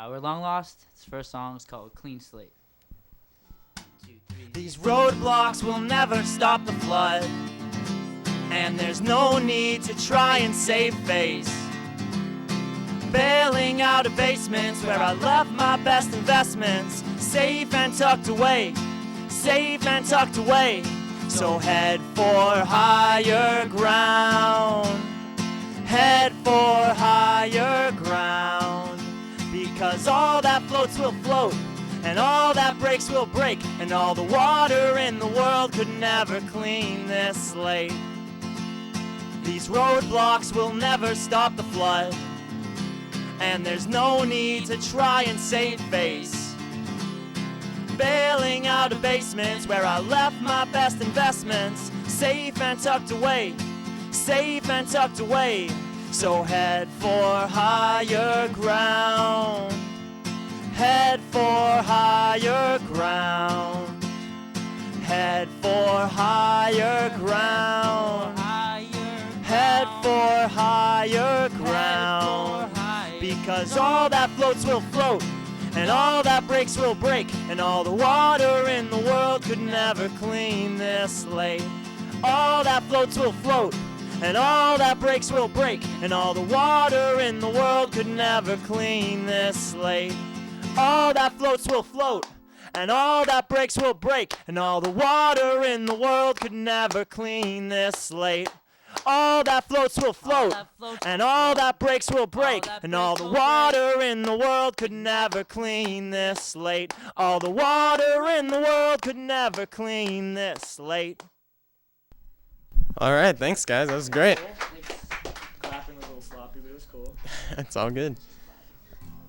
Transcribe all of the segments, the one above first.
We're Long Lost. Its first song is called Clean Slate. 1, 2, 3. These roadblocks will never stop the flood, and there's no need to try and save face. Bailing out of basements where I left my best investments, safe and tucked away, safe and tucked away. So head for higher ground, head for higher ground, because all that floats will float, and all that breaks will break, and all the water in the world could never clean this slate. These roadblocks will never stop the flood, and there's no need to try and save face. Bailing out of basements where I left my best investments, safe and tucked away, safe and tucked away. So head for higher ground, head for higher ground, head for higher ground, head for higher ground, because all that floats will float, and all that breaks will break, and all the water in the world could never clean this slate. All that floats will float, and all that breaks will break, and all the water in the world could never clean this slate. All that floats will float, and all that breaks will break, and all the water in the world could never clean this slate. All that floats will float, and all that breaks will break, and all the water in the world could never clean this slate. All the water in the world could never clean this slate. All right, thanks guys. That was great. Clapping was a little sloppy, but it was cool. It's all good.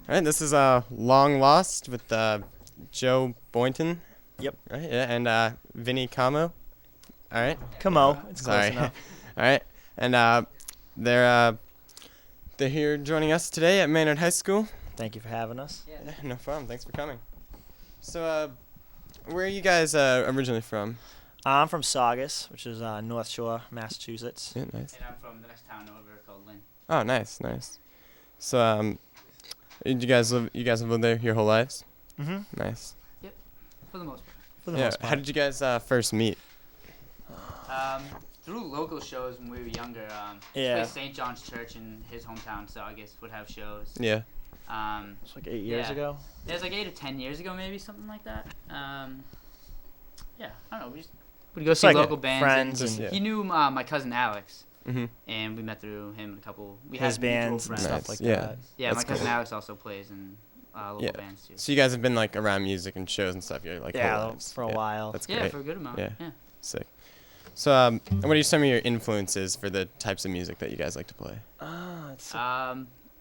All right, this is Long Lost with Joe Boynton. Yep. Right, yeah, and Vinny Camo. All right. Camo. It's close Sorry. enough. All right, and they're here joining us today at Maynard High School. Thank you for having us. Yeah, no problem. Thanks for coming. So, where are you guys originally from? I'm from Saugus, which is North Shore, Massachusetts. Yeah, nice. And I'm from the next town over called Lynn. Oh, nice, nice. So, you guys have lived there your whole lives? Mm-hmm. Nice. For the most part. For the Yeah. most part. How did you guys first meet? Through local shows when we were younger. Yeah. St. John's Church in his hometown, so I guess would have shows. Yeah. It's like 8 years Yeah. ago. It was like 8 or 10 years ago, maybe something like that. Yeah, I don't know. We'd go see like local bands. friends and and- Yeah. He knew my cousin Alex, Mhm. and we met through him and a couple. We His had mutual bands and friends. stuff Nice, like yeah. that. Yeah, That's my cousin cool. Alex also plays in local Yeah. bands too. So you guys have been like around music and shows and stuff your whole Yeah, lives. for a while. That's Yeah, great. for a good amount. Yeah. Yeah. Sick. So, what are some of your influences for the types of music that you guys like to play? It's I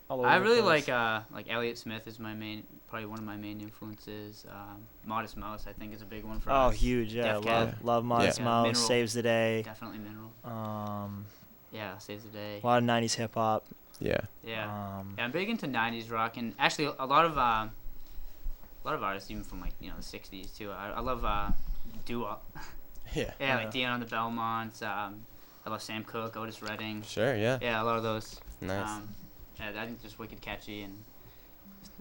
all over the really place. like Elliott Smith is probably one of my main influences. Modest Mouse I think is a big one for Oh, us. huge! Yeah, Def love Cab. love Modest Yeah. Mouse, Mineral. Saves the Day. Definitely Mineral. Um, Yeah, Saves the Day. a lot of '90s hip hop. Yeah. Yeah. Um, Yeah, I'm big into '90s rock, and actually a lot of artists even from like the '60s too. I love doo-wop. Yeah. Yeah, like Dion on the Belmonts. I love Sam Cooke, Otis Redding. Sure. Yeah. Yeah, a lot of those. Nice. Yeah, I think just wicked catchy and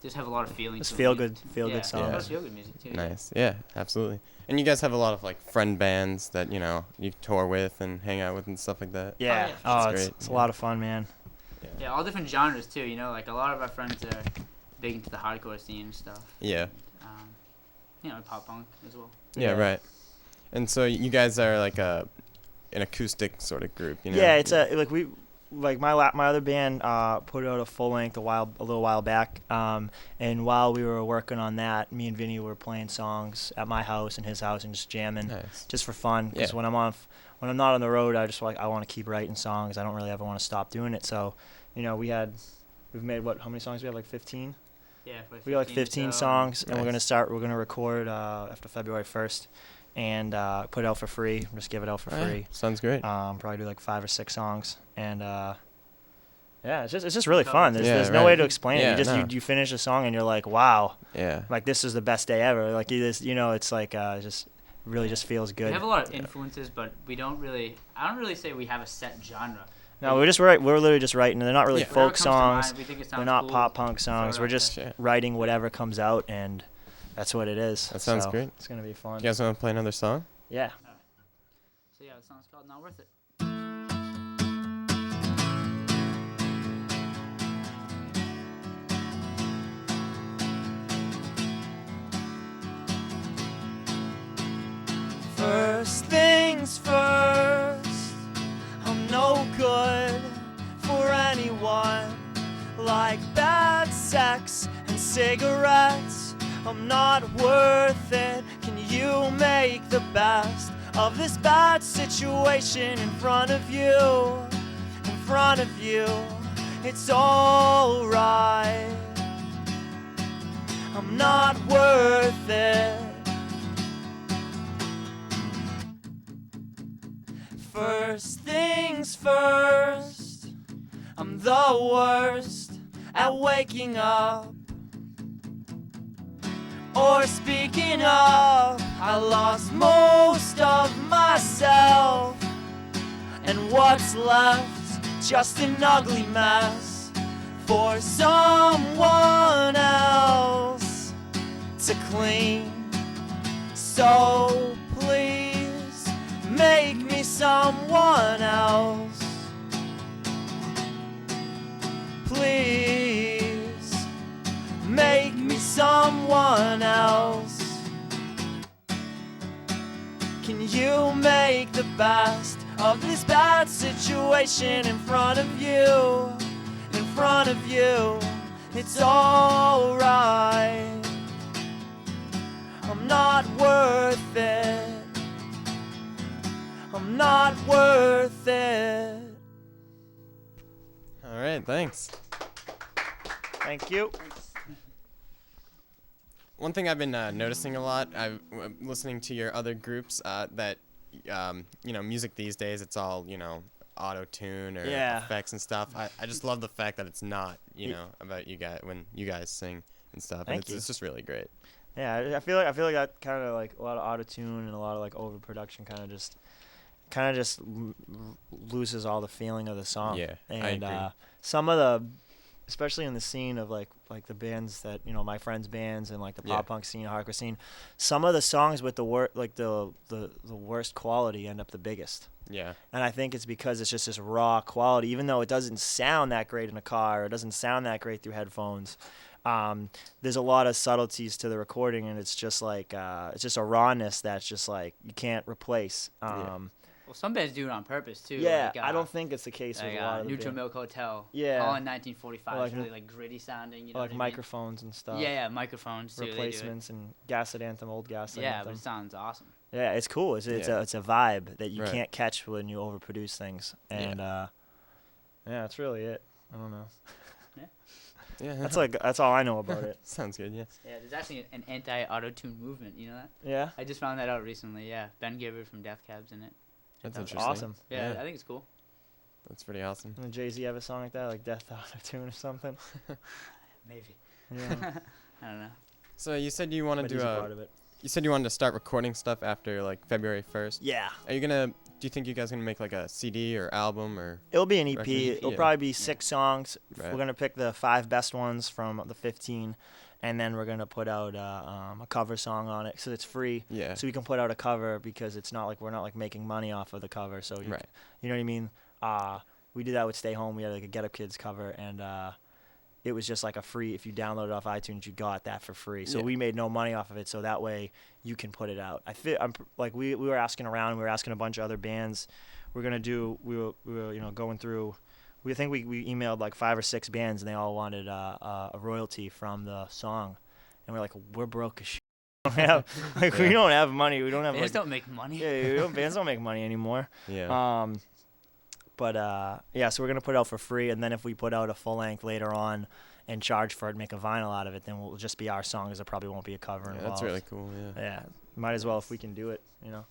just have a lot of feelings. Just to feel them. good Yeah, a lot of songs. feel good music too. Nice. Yeah. Absolutely. And you guys have a lot of like friend bands that you tour with and hang out with and stuff like that. Yeah. yeah. Oh, That's it's, great. it's a lot of fun, man. Yeah, all different genres too. Like a lot of our friends are big into the hardcore scene and stuff. Yeah. Pop punk as well. Yeah. Yeah. Right. And so you guys are like an acoustic sort of group. Yeah, it's my other band put out a full length a little while back, and while we were working on that, me and Vinny were playing songs at my house and his house and just jamming, Nice. just for fun. Because Yeah. when I'm not on the road, I want to keep writing songs. I don't really ever want to stop doing it. So, we've made how many songs? We have like 15. Yeah, We got like 15 or so. songs, and we're Nice. gonna record after February 1st, and put it out for free. Just give it out for Oh, yeah. free. Sounds great. Probably do like 5 or 6 songs, and it's just really fun. There's, Yeah, there's no right. way to explain Yeah, it. You finish a song and you're like, wow, Yeah. like this is the best day ever. Like it's like just really just feels We good. have a lot of influences, but I don't really say we have a set genre. No, we're literally just writing. They're not really Yeah. Whatever folk comes to songs. mind, we think it They're sounds not cool, pop punk throw songs. it We're out just there. Yeah. writing whatever comes out, and that's what it is. That sounds So, great. It's gonna be fun. You guys want to play another song? Yeah. So yeah, the song's called Not Worth It. First things first, I'm no good for anyone. Like bad sex and cigarettes, I'm not worth it. Can you make the best of this bad situation in front of you? In front of you, it's alright. I'm not worth it. First things first, I'm the worst at waking up or speaking up. I lost most of myself, and what's left, just an ugly mess for someone else to clean. So please make me someone else. Please make me someone else. Can you make the best of this bad situation in front of you? In front of you, it's alright. I'm not worth it. I'm not worth it. All right, thanks. Thank you. One thing I've been noticing a lot, listening to your other groups, that music these days, it's all auto-tune or Yeah. effects and stuff. I just love the fact that it's not about you guys when you guys sing and stuff. Thank and you. It's just really great. Yeah, I feel like that kind of like a lot of auto-tune and a lot of like overproduction kind of just loses all the feeling of the song. Yeah, I and agree. some of the, especially in the scene of like the bands that my friends' bands and like the Yeah. pop punk scene, hardcore scene, some of the songs with the worst quality end up the biggest. Yeah. And I think it's because it's just this raw quality, even though it doesn't sound that great in a car, or it doesn't sound that great through headphones. There's a lot of subtleties to the recording, and it's just like it's just a rawness that's just like you can't replace. Well, some bands do it on purpose too. Yeah, like, I don't think it's the case with a lot of the Neutral bands. Milk Hotel. Yeah. All in 1945. Or like It's really like gritty sounding. You know like what I mean? microphones and stuff. Yeah, microphones too. they do it. Replacements and Gaslit Anthem, old Gaslit Yeah, Anthem. but it sounds awesome. Yeah, it's cool. It's Yeah. a vibe that you Right. can't catch when you overproduce things. And yeah, that's really it. I don't know. Yeah. That's all I know about it. Sounds good. Yeah. Yeah, there's actually an anti-auto-tune movement. You know that? Yeah. I just found that out recently. Yeah, Ben Gibbard from Death Cab's in it. That's That's interesting. awesome. Yeah, Yeah. I think it's cool. That's pretty awesome. And Jay-Z have a song like that, like Death Auto Tune or something. Maybe. Yeah. I don't know. So you said you want to But do he's a part of it. You said you wanted to start recording stuff after like February 1st. Yeah. Do you think you guys gonna make like a CD or album or? It'll be an EP. Record EP, It'll yeah. probably be 6 songs. Right. We're gonna pick the 5 best ones from the 15, and then we're gonna put out a cover song on it, so it's free. Yeah. So we can put out a cover because it's not like we're not like making money off of the cover. So Right. you know what I mean? We did that with Stay Home. We had like a Get Up Kids cover, and it was just like a free. If you download it off iTunes, you got that for free. So Yeah. we made no money off of it. So that way you can put it out. We were asking around. We were asking a bunch of other bands. We were going through. We think we emailed like 5 or 6 bands, and they all wanted a royalty from the song, and we're like, we're broke as shit. We don't have money. We don't have Bands like, don't make money. yeah, bands don't make money anymore. Yeah. So we're gonna put it out for free, and then if we put out a full length later on and charge for it, make a vinyl out of it, then we'll just be our songs. There probably won't be a cover Yeah, involved. that's really cool. Yeah. Yeah, might as well if we can do it. Yeah.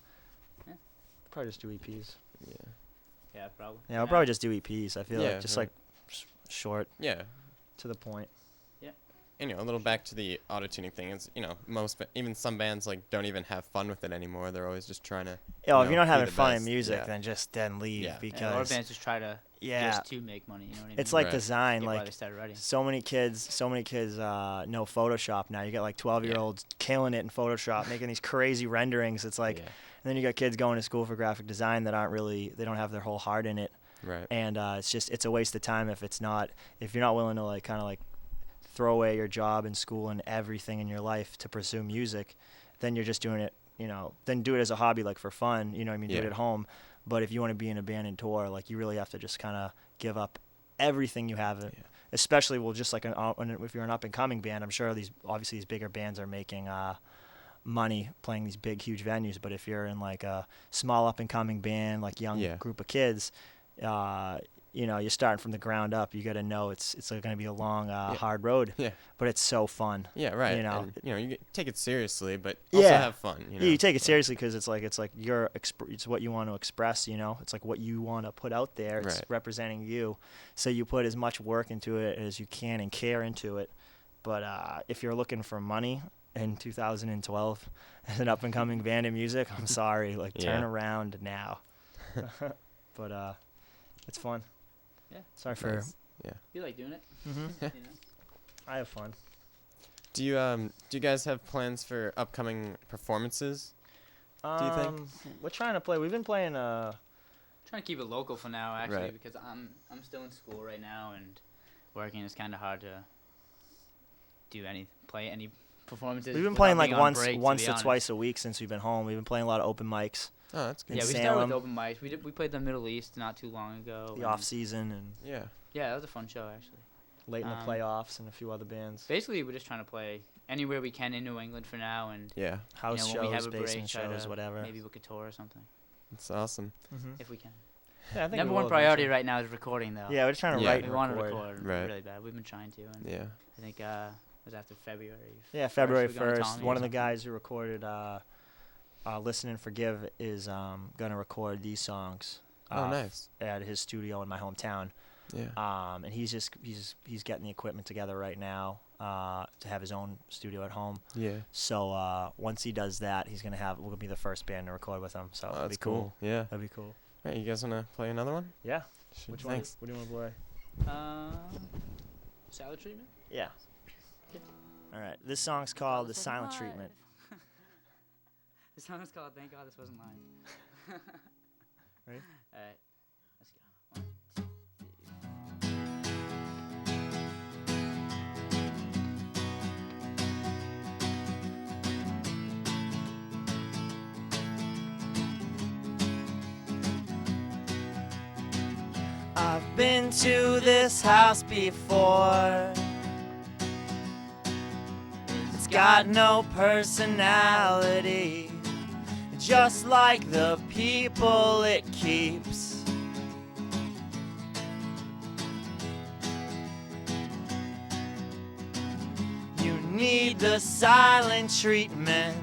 Probably just do EPs. Yeah. Yeah, probably. Yeah, I'll probably just do EPs. I feel Yeah, like just right. like short, Yeah. to the point. And, a little back to the auto-tuning thing is, even some bands like don't even have fun with it anymore. They're always just trying to. Yeah, if you're not be having the fun in best. music, Yeah. then leave Yeah. because Yeah, a lot of bands just try to Yeah. just to make money. You know what I mean? It's like Right. design. Get why Like they started writing. so many kids know Photoshop now. You get like 12-year-olds killing it in Photoshop, making these crazy renderings. It's like, Yeah. and then you got kids going to school for graphic design that they don't have their whole heart in it. Right. And it's a waste of time if you're not willing to like kind of like throw away your job and school and everything in your life to pursue music. Then you're just doing it, then do it as a hobby, like for fun, do it Yeah. at home. But if you want to be in a band and tour, like you really have to just kind of give up everything you have, especially just like if you're an up and coming band. I'm sure these bigger bands are making money playing these big, huge venues. But if you're in like a small up and coming band, like young group of kids, you're starting from the ground up. You got to know it's going to be a long, hard road. Yeah. But it's so fun. Yeah, right. And, you take it seriously, but also have fun. Yeah, you take it seriously because it's like it's what you want to express. It's like what you want to put out there. It's representing you, so you put as much work into it as you can and care into it. But if you're looking for money in 2012 as an up and coming band in music, I'm sorry, like turn around now. But it's fun. Yeah. Sorry for. Yeah. You like doing it? Mm-hmm. I have fun. Do you guys have plans for upcoming performances? Do you think? We're trying to play. We've been playing. Trying to keep it local for now, actually, Right. because I'm still in school right now and working. It's kind of hard to play any performances. We've been without playing like being on break, once be to honest. twice a week since we've been home. We've been playing a lot of open mics, Oh, that's good. in Yeah, we Salem. started with open mics. We played the Middle East not too long ago. the and- off season, and Yeah. Yeah, that was a fun show actually. late in the Um, playoffs, and a few other bands. Basically, we're just trying to play anywhere we can in New England for now, and Yeah. House when we have shows, a break, basement try shows, to whatever. maybe book a tour or something It's awesome. Mm-hmm. if we can. Yeah, I think Number we one will priority eventually. right now is recording though. Yeah, we're just trying to Yeah. write we and want to record. record Right. really bad. We've been trying to, and Yeah. I think it was after February. Yeah, February we're going to 1st. Tommy or One of the something. guys who recorded "Listen and Forgive" is gonna record these songs. Oh, nice. At his studio in my hometown. Yeah. And he's getting the equipment together right now to have his own studio at home. Yeah. So once he does that, we'll be the first band to record with him. So Oh, that'll that's be cool. Yeah. That'd be cool. Right. You guys wanna play another one? Yeah. Sure. Which one? Thanks. What do you want to play? Salad treatment. Yeah. All right. This song's called "The Silent Treatment." The song is called "Thank God This Wasn't Mine." Ready? All right, let's go. 1, 2, 3. I've been to this house before. It's got no personality, just like the people it keeps. You need the silent treatment.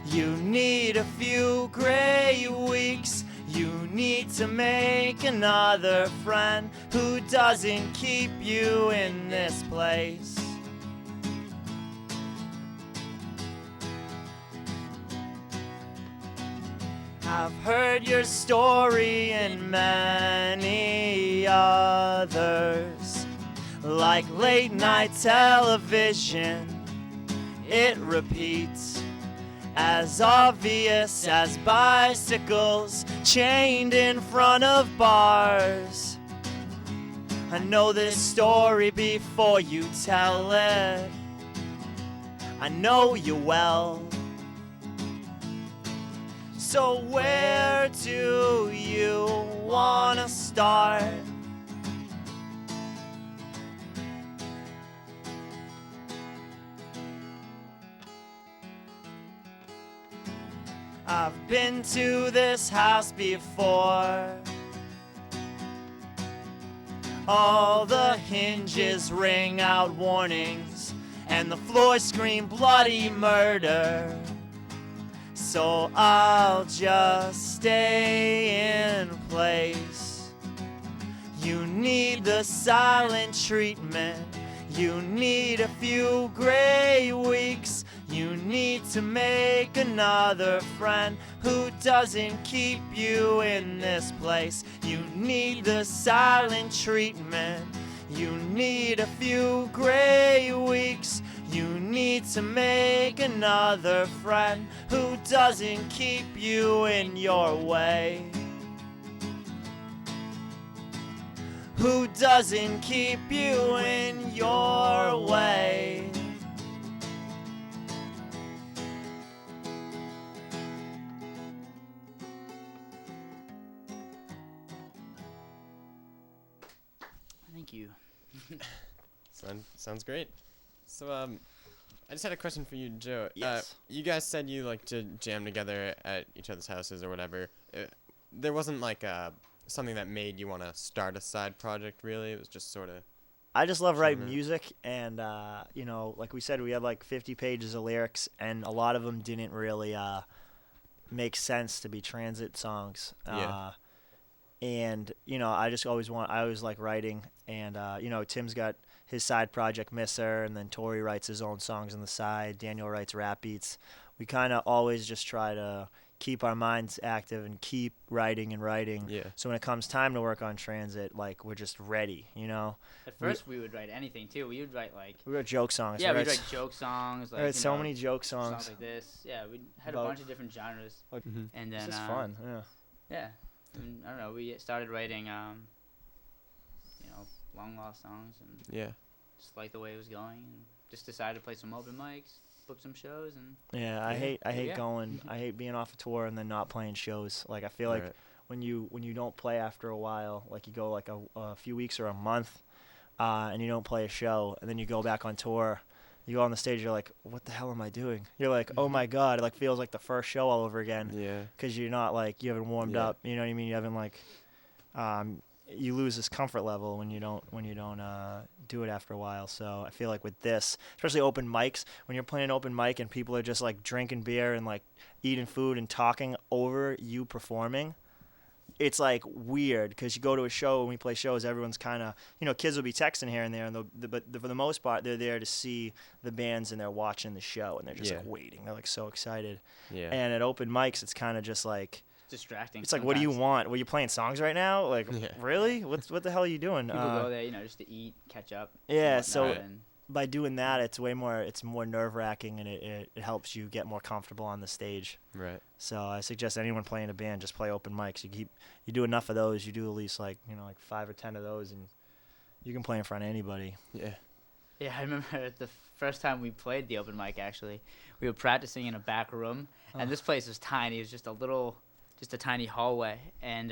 You need a few gray weeks. You need to make another friend who doesn't keep you in this place. I've heard your story and many others. Like late night television, it repeats. As obvious as bicycles chained in front of bars. I know this story before you tell it. I know you well. So where do you wanna start? I've been to this house before. All the hinges ring out warnings, and the floors scream bloody murder. So I'll just stay in place. You need the silent treatment. You need a few gray weeks. You need to make another friend Who doesn't keep you in this place? You need the silent treatment. You need a few gray weeks. You need to make another friend who doesn't keep you in your way. Who doesn't keep you in your way. Thank you. Sounds great. So I just had a question for you, Joe. Yes. You guys said you like to jam together at each other's houses or whatever. There wasn't like something that made you want to start a side project, really. It was just sort of. I just love writing Sure. music, and you know, like we said, we had like 50 pages of lyrics, and a lot of them didn't really make sense to be transit songs. Yeah. And you know, I always like writing, and you know, Tim's got his side project Misser, and then Tori writes his own songs on the side. Daniel writes rap beats. We kind of always just try to keep our minds active and keep writing and writing. Yeah. So when it comes time to work on transit, like we're just ready, you know. At first, we would write anything too. We would write like We wrote joke songs. yeah, we we'd write joke songs. Like, I wrote you so know, many joke songs songs. like this. Yeah, we had About- a bunch of different genres, Mhm. and then It's just fun. Yeah. yeah, and, I don't know. We started writing you know, long lost songs, and Yeah. just liked the way it was going, and just decided to play some open mics, book some shows, and Yeah, I Yeah. hate Yeah. going. I hate being off a tour and then not playing shows. Like I feel like Right. when you don't play after a while, like you go like a few weeks or a month, and you don't play a show, and then you go back on tour. You go on the stage, you're like, what the hell am I doing? You're like, oh my god, it like feels like the first show all over again, Yeah. because you're not like you haven't warmed Yeah. up. You know what I mean? You haven't like, you lose this comfort level when you don't do it after a while. So I feel like with this, especially open mics, when you're playing an open mic and people are just like drinking beer and like eating food and talking over you performing, it's like weird because you go to a show when we play shows, everyone's kind of, you know, kids will be texting here and there, and but for the most part, they're there to see the bands and they're watching the show and they're just Yeah. like waiting. They're like so excited. Yeah. And at open mics, it's kind of just like, distracting. it's like, what do you sometimes. want? Were you playing songs right now? Like, Yeah. really? What the hell are you doing? People go there, you know, just to eat, catch up. and Yeah, whatnot, so- and by doing that, it's more nerve wracking, and it helps you get more comfortable on the stage. Right. So I suggest anyone playing a band, just play open mics. You do enough of those, you do at least like 5 or 10 of those, and you can play in front of anybody. Yeah. yeah, I remember the first time we played the open mic. Actually, we were practicing in a back room, and this place was tiny. It was just a tiny hallway, and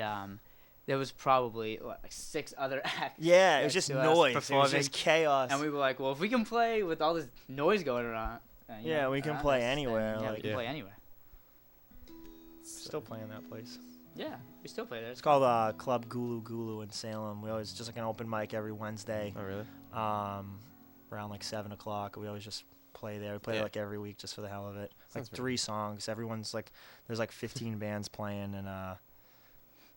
there was probably like 6 other acts. Yeah, it was next just to us noise. It was performing. just chaos. And we were like, well, if we can play with all this noise going around, Yeah, we can around play us, then, anywhere, Yeah, we like- can Yeah. play anywhere. Still playing that place. Yeah, we still play there. It's called Club Gulu Gulu in Salem. We always just like an open mic every Wednesday, Oh, really? around like 7 o'clock. We always just play there. We play Yeah. like every week just for the hell of it. Sounds Like 3 songs. Everyone's like, there's like 15 bands playing, and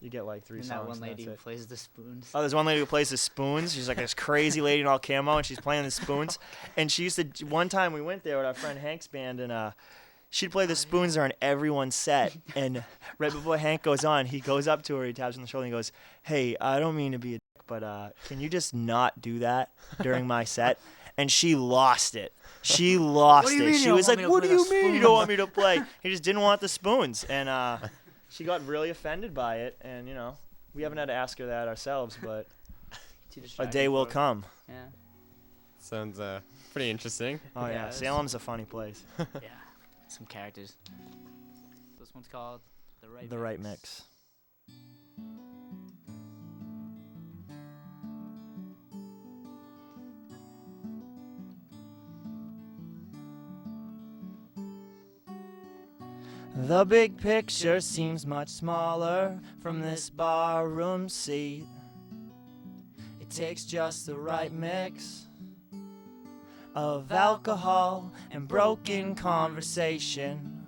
you get like 3 and songs. that one and lady who that's it. plays the spoons. Oh, there's one lady who plays the spoons. She's like this crazy lady in all camo, and she's playing the spoons. And she used to. One time we went there with our friend Hank's band, and she'd play the spoons during everyone's set. And right before Hank goes on, he goes up to her, he taps her on the shoulder, and he goes, "Hey, I don't mean to be a dick, but can you just not do that during my set?" And she lost it. She lost do you it. mean you She don't was want like, me to "What do play the you mean you spoons?" don't want me to play?" He just didn't want the spoons, and she got really offended by it. And we haven't had to ask her that ourselves, but Too a distracting day will for her. come. Yeah, Sounds pretty interesting. Oh Yeah, yeah, it's- Salem's a funny place. yeah. Some characters. This one's called The Right The right mix. The big picture seems much smaller from this barroom seat. It takes just the right mix of alcohol and broken conversation.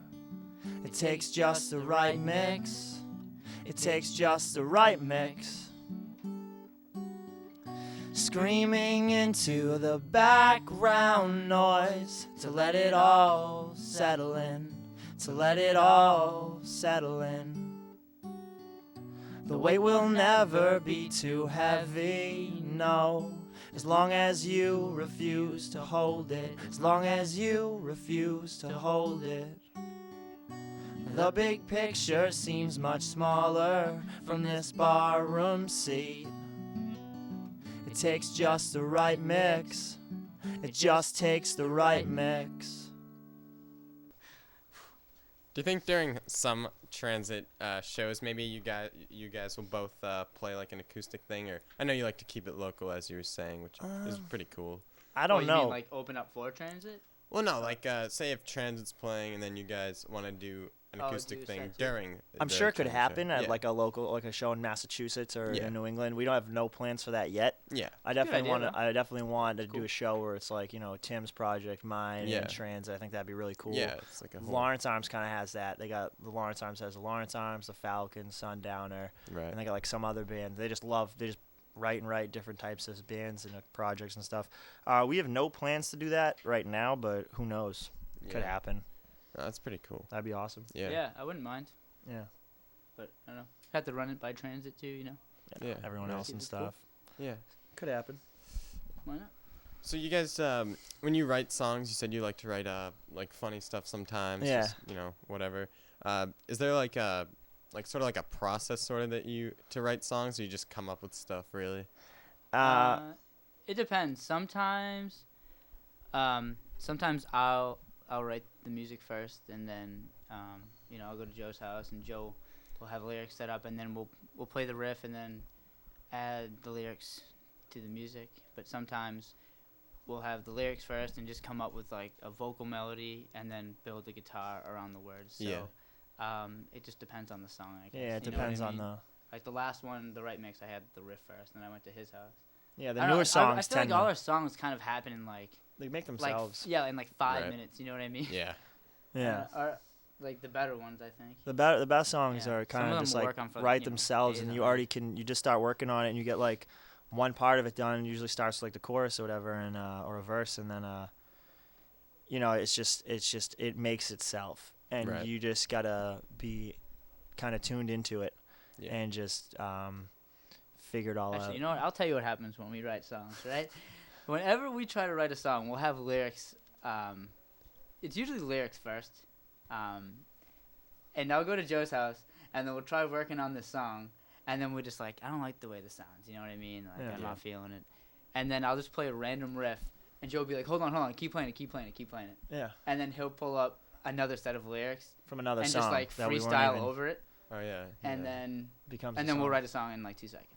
It takes just the right mix. It takes just the right mix. Screaming into the background noise to let it all settle in. to let it all settle in. The weight will never be too heavy, no, as long as you refuse to hold it, as long as you refuse to hold it. The big picture seems much smaller from this barroom seat. It takes just the right mix. It just takes the right mix. Do you think during some transit shows, maybe you guys will both play like an acoustic thing, or I know you like to keep it local, as you were saying, which is pretty cool. I don't you know. mean, like open up for transit? Well, no, like say if transit's playing and then you guys want to do an acoustic do a thing set too. during. I'm the sure it could transit show. happen at Yeah. like a local, like a show in Massachusetts or Yeah. in New England. We don't have no plans for that yet. Yeah. I Good definitely idea, want to. though. I definitely want to Cool. do a show where it's like, you know, Tim's project, mine, Yeah. and Transit. I think that'd be really cool. Yeah, it's like a whole. Lawrence Arms kind of has that. They got the Lawrence Arms has the Lawrence Arms, the Falcons, Sundowner, Right. and they got like some other bands. They just write different types of bands and projects and stuff. We have no plans to do that right now, but who knows? Could Yeah. happen. Oh, that's pretty cool. That'd be awesome. Yeah. Yeah, I wouldn't mind. Yeah. But I don't know. Have to run it by transit too, you know? Yeah. Everyone Right. else and It's cool. stuff. Yeah. Could happen. Why not? So you guys, when you write songs, you said you like to write like funny stuff sometimes. Yeah. Just, you know, whatever. Is there like a sort of like a process sort of that you to write songs, or you just come up with stuff really? It depends. Sometimes I'll write the music first, and then you know, I'll go to Joe's house, and Joe will have lyrics set up, and then we'll play the riff, and then add the lyrics to the music. But sometimes we'll have the lyrics first and just come up with like a vocal melody, and then build the guitar around the words. So, Yeah. it just depends on the song, I guess. Yeah, it you know what I depends on mean? the. Like the last one, the right mix, I had the riff first, and then I went to his house. Yeah, the I don't know, newer I songs feel tend like all to. our songs kind of happen in like They make like themselves. in like 5 Right. minutes. You know what I mean? Yeah. Yeah. Or like the better ones, I think. The best songs Yeah. are Some kind of of them just will like work on for, write you know, themselves, days and on you end. already you just start working on it, and you get like one part of it done. It usually starts with, like the chorus or whatever, and or a verse, and then you know, it's just it makes itself, and Right. you just gotta be kind of tuned into it, Yeah. and just figure it all Actually, out. you know what? I'll tell you what happens when we write songs, right? Whenever we try to write a song, we'll have lyrics. It's usually lyrics first. And I'll go to Joe's house, and then we'll try working on this song, and then we're just like, I don't like the way this sounds. You know what I mean? Like, Yeah. I'm Yeah. not feeling it. And then I'll just play a random riff, and Joe will be like, hold on, keep playing it. Yeah, And then he'll pull up another set of lyrics from another and song just like that we weren't freestyle even over it, Oh yeah. and Yeah. then becomes. and a then we'll song. write a song in like 2 seconds.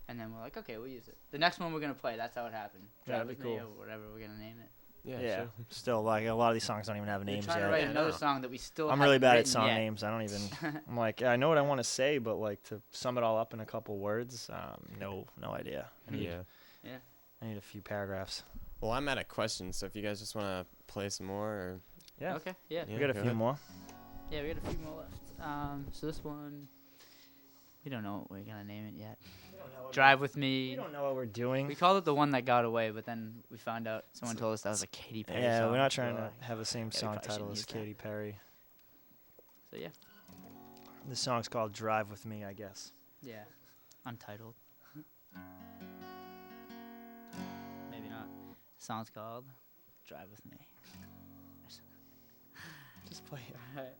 And then we're like, okay, we'll use it. The next one we're gonna play, that's how it happened. Yeah, Drive that'd be With Me cool. or whatever we're gonna name it. Yeah, Sure. still like a lot of these songs don't even have We're names trying yet. to write Yeah, another no. song that we still. I'm really haven't bad at written song yet. names. I don't even. I'm like, I know what I want to say, but like to sum it all up in a couple words, no idea. I need a few paragraphs. Well, I'm out of questions, so if you guys just want to play some more, or Yeah, Okay. Yeah. we got a go few ahead. more. Yeah, we got a few more left. So this one, we don't know what we're gonna name it yet. Drive With We Me. don't know what we're doing. We called it the one that got away, but then we found out someone told us that was a Katy Perry Yeah, song. we're not so trying we're to like, have the same yeah, we song probably title shouldn't as use that. Katy Perry. So yeah. This song's called "Drive with Me," I guess. Yeah. Untitled. Maybe not. The song's called Drive With Me. Just play it. Alright.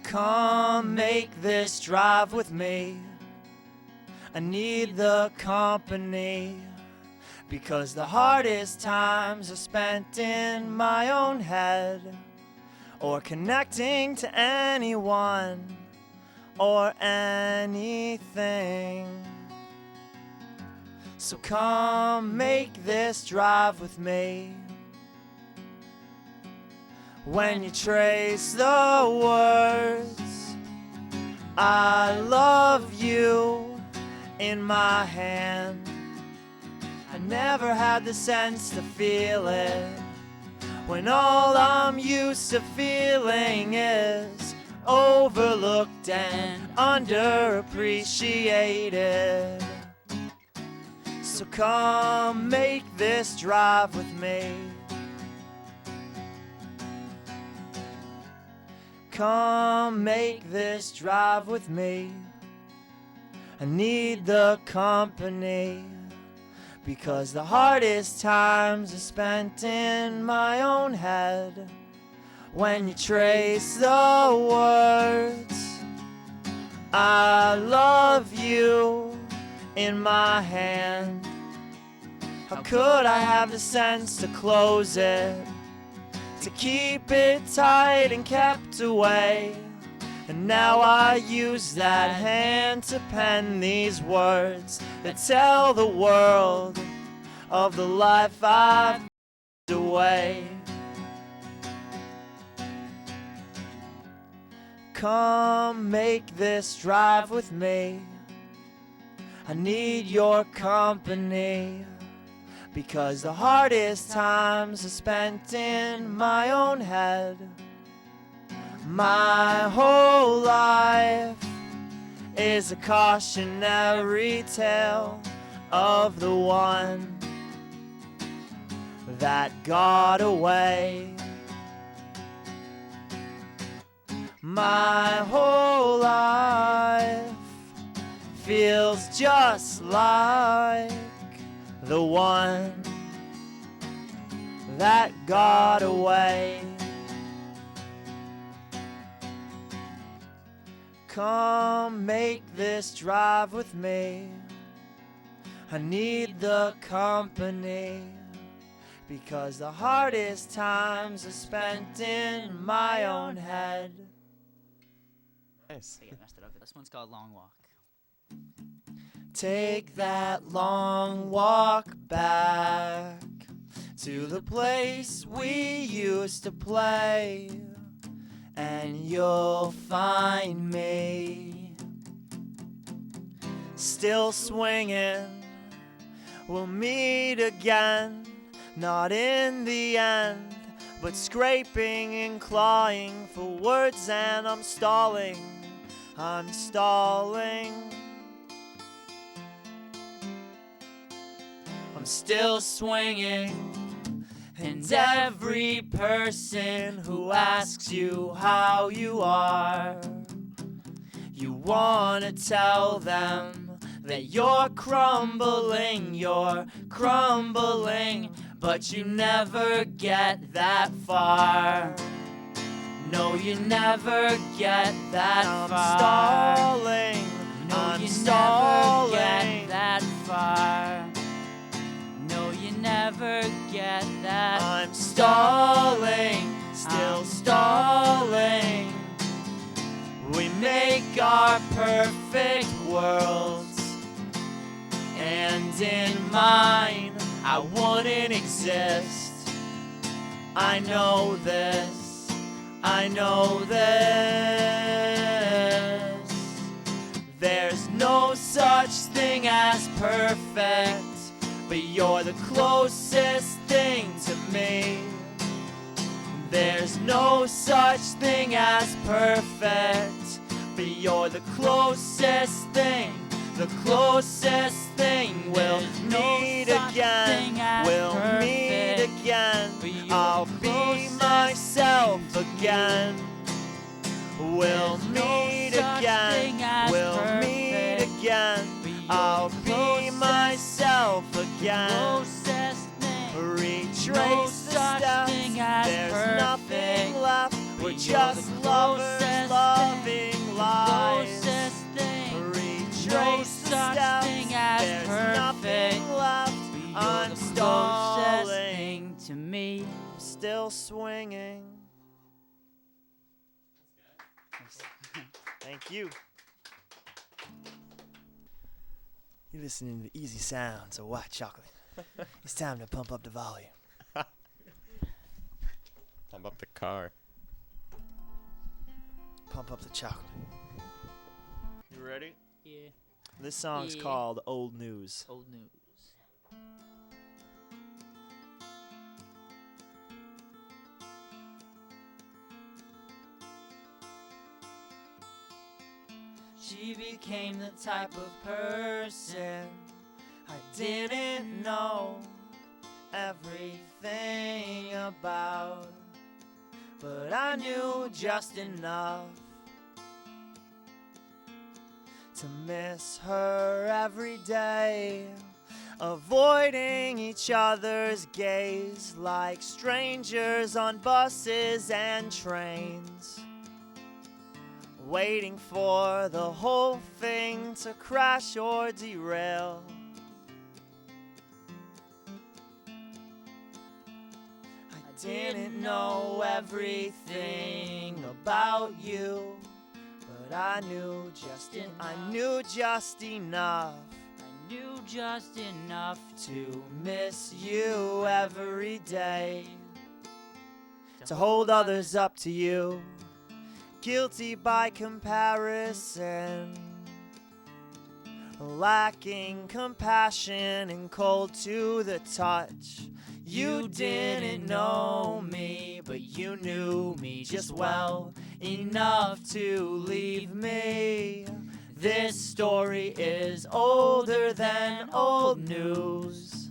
Come make this drive with me. I need the company, because the hardest times are spent in my own head, or connecting to anyone or anything. So come make this drive with me. When you trace the words I love you in my hand, I never had the sense to feel it, when all I'm used to feeling is overlooked and underappreciated. So come make this drive with me. Come make this drive with me. I need the company, because the hardest times are spent in my own head. When you trace the words, I love you, in my hand, how could I have the sense to close it, to keep it tight and kept away? And now I use that hand to pen these words that tell the world of the life I've put away. Come make this drive with me. I need your company, because the hardest times are spent in my own head. My whole life is a cautionary tale of the one that got away. My whole life feels just like the one that got away. Come make this drive with me. I need the company, because the hardest times are spent in my own head. Nice. I think I messed it up. This one's called Long Walk. Take that long walk back to the place we used to play, and you'll find me still swinging. We'll meet again, not in the end, but scraping and clawing for words, and I'm stalling. I'm still swinging. And every person who asks you how you are, you wanna tell them that you're crumbling, but you never get that far. No, you never get that far. Stalling. No, you never get that far. No, you never get that. I'm stalling, still stalling. We make our perfect worlds, and in mine I wouldn't exist. I know this. I know this. There's no such thing as perfect, but you're the closest thing to me. There's no such thing as perfect, but you're the closest thing. The closest thing. We'll meet again. We'll meet again. I'll be myself again. We'll meet again. We'll meet again. I'll be myself again. Retrace the steps. There's nothing left. We're just lovers loving lives. Retrace the steps. There's nothing left. I'm stalling. To me. I'm still swinging. Thank you. You're listening to the easy sounds of white chocolate. It's time to pump up the volume. Pump up the car. Pump up the chocolate. You ready? Yeah. This song's Yeah. called Old News. Old news. She became the type of person I didn't know everything about, but I knew just enough to miss her every day, avoiding each other's gaze like strangers on buses and trains, waiting for the whole thing to crash or derail. I didn't know everything about you, but I knew just enough. I knew just enough To miss you every day, to hold others up to you, guilty by comparison, lacking compassion and cold to the touch. You didn't know me, but you knew me just well enough to leave me. This story is older than old news.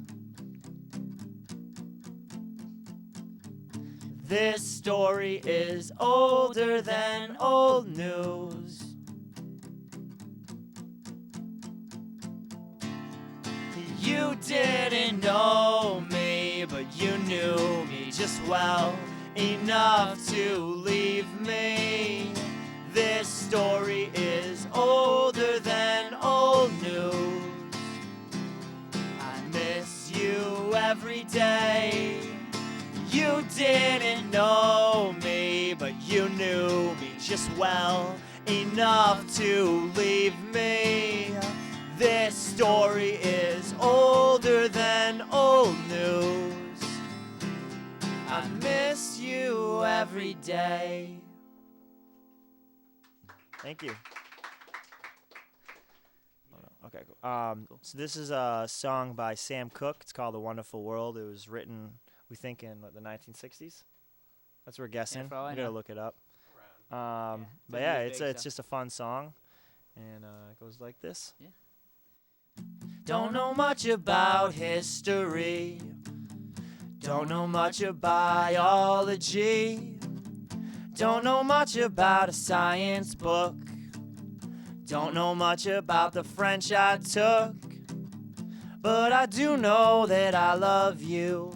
This story is older than old news. You didn't know me, but you knew me just well enough to leave me. This story is older than old news. I miss you every day. You didn't know me, but you knew me just well enough to leave me. This story is older than old news. I miss you every day. Thank you. Okay, cool. So this is a song by Sam Cooke. It's called "The Wonderful World." It was written, we think, in the 1960s. That's what we're guessing. for all I We gotta know. look it up. Yeah, But it's yeah, really it's big, it's so. just a fun song, and it goes like this. Yeah. Don't know much about history. Don't know much about biology. Don't know much about a science book. Don't know much about the French I took. But I do know that I love you.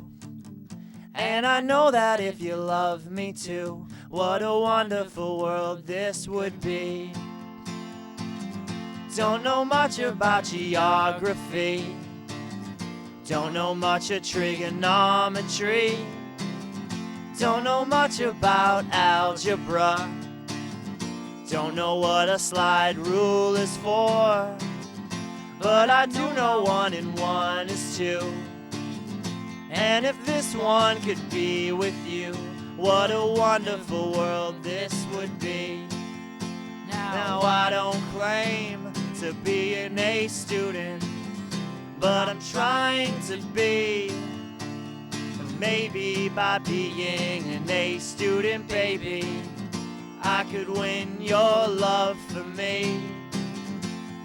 And I know that if you love me too, what a wonderful world this would be. Don't know much about geography. Don't know much of trigonometry. Don't know much about algebra. Don't know what a slide rule is for. But I do know 1 and 1 is 2. And if this one could be with you, what a wonderful world this would be. Now I don't claim to be an A student, but I'm trying to be. Maybe by being an A student, baby, I could win your love for me.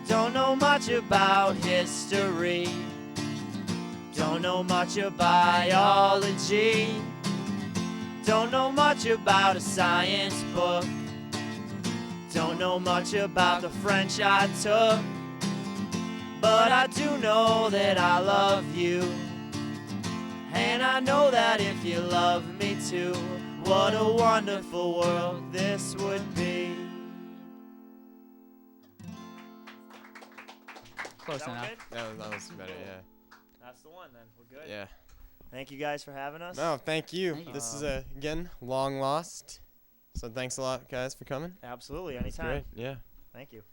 Don't know much about history. Don't know much of biology. Don't know much about a science book. Don't know much about the French I took. But I do know that I love you. And I know that if you love me too, what a wonderful world this would be. Close enough. That was better, yeah. That's the one then. We're good. Yeah. Thank you guys for having us. No, thank you. Thank you. This is, again, long lost. So thanks a lot, guys, for coming. Absolutely. It's Anytime. great. Yeah. Thank you.